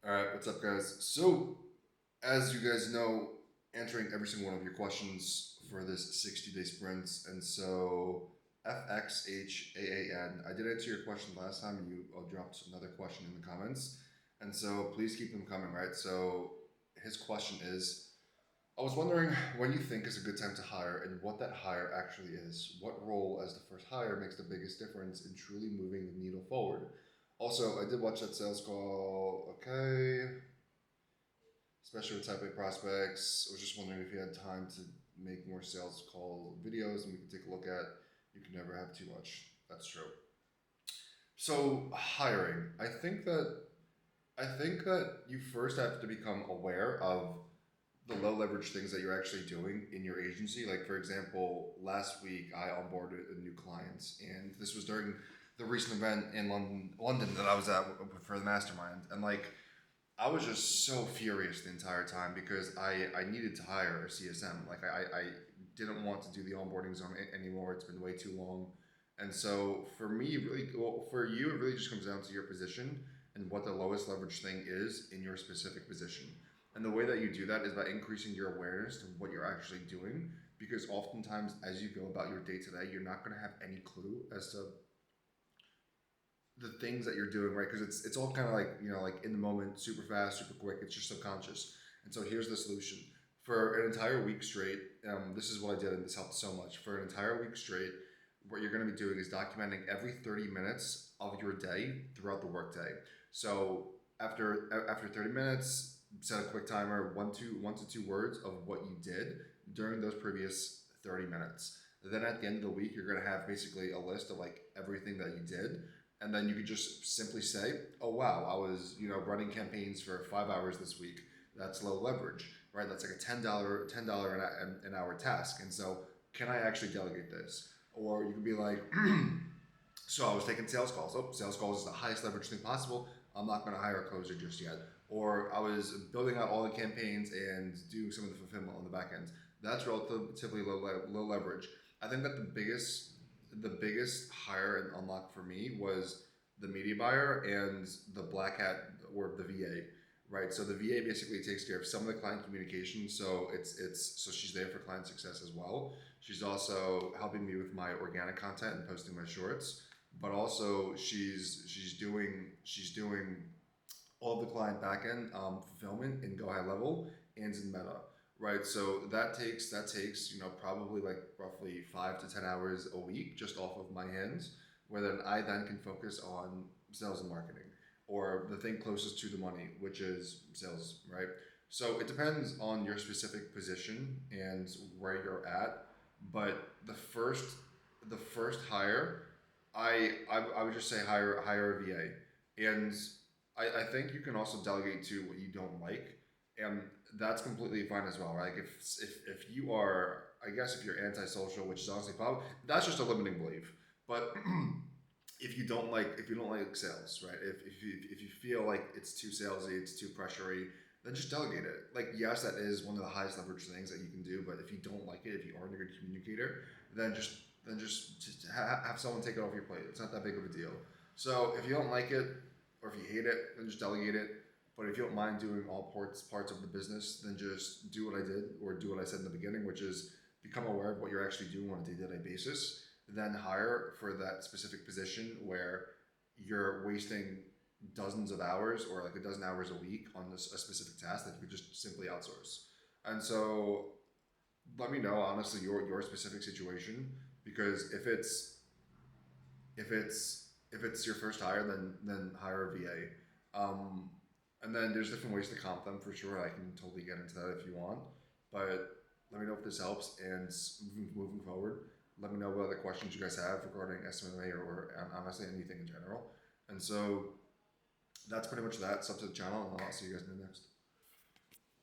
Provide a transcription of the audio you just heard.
All right, what's up, guys? So, as you guys know, answering every single one of your questions for this 60-day sprints, and so FXHAAN, I did answer your question last time, and you dropped another question in the comments, and so please keep them coming, right? So, his question is, I was wondering when you think is a good time to hire, and what that hire actually is. What role as the first hire makes the biggest difference in truly moving the needle forward? Also, I did watch that sales call. Okay, especially with type A prospects. I was just wondering if you had time to make more sales call videos and we could take a look at. You can never have too much. That's true. So hiring, I think that you first have to become aware of the low leverage things that you're actually doing in your agency. Like for example, last week I onboarded a new client, and this was during the recent event in London that I was at for the mastermind, and like I was just so furious the entire time because I needed to hire a CSM. Like I didn't want to do the onboarding zone anymore. It's been way too long. And so for me, really, well, for you, it really just comes down to your position and what the lowest leverage thing is in your specific position. And the way that you do that is by increasing your awareness to what you're actually doing. Because oftentimes, as you go about your day to day, you're not going to have any clue as to the things that you're doing, right? Because it's all kind of like like in the moment, super fast, super quick. It's your subconscious. And so here's the solution: for an entire week straight. This is what I did, and this helped so much. For an entire week straight, what you're going to be doing is documenting every 30 minutes of your day throughout the workday. So after 30 minutes, set a quick timer, one to two words of what you did during those previous 30 minutes. Then at the end of the week, you're going to have basically a list of like everything that you did, and then you could just simply say, "Oh wow, I was running campaigns for 5 hours this week. That's low leverage, right? That's like a $10 an hour task. And so, can I actually delegate this?" Or you could be like, "So I was taking sales calls. Oh, sales calls is the highest leverage thing possible. I'm not going to hire a closer just yet." Or I was building out all the campaigns and doing some of the fulfillment on the back end. That's relatively low leverage. I think that the biggest hire and unlock for me was the media buyer and the black hat or the VA, right? So the VA basically takes care of some of the client communication. So so she's there for client success as well. She's also helping me with my organic content and posting my shorts, but also she's doing all of the client backend fulfillment in Go High Level and in Meta, right? So that takes probably like roughly 5 to 10 hours a week just off of my hands, where then I then can focus on sales and marketing or the thing closest to the money, which is sales, right? So it depends on your specific position and where you're at, but the first hire, I would just say hire a VA, and I think you can also delegate to what you don't like, and that's completely fine as well, right? Like if you are, I guess if you're antisocial, which is honestly probably that's just a limiting belief, but if you don't like sales, right? If you feel like it's too salesy, it's too pressury, then just delegate it. Like yes, that is one of the highest leverage things that you can do, but if you don't like it, if you aren't a good communicator, then just have someone take it off your plate. It's not that big of a deal. So if you don't like it or if you hate it, then just delegate it. But if you don't mind doing all parts of the business, then just do what I did or do what I said in the beginning, which is become aware of what you're actually doing on a day-to-day basis. Then hire for that specific position where you're wasting dozens of hours or like a dozen hours a week on a specific task that you could just simply outsource. And so let me know honestly your specific situation, because if it's your first hire, then hire a VA. And then there's different ways to comp them for sure. I can totally get into that if you want, but let me know if this helps. And moving forward, let me know what other questions you guys have regarding SMA or honestly anything in general. And so that's pretty much that. Sub to the channel, and I'll see you guys in the next.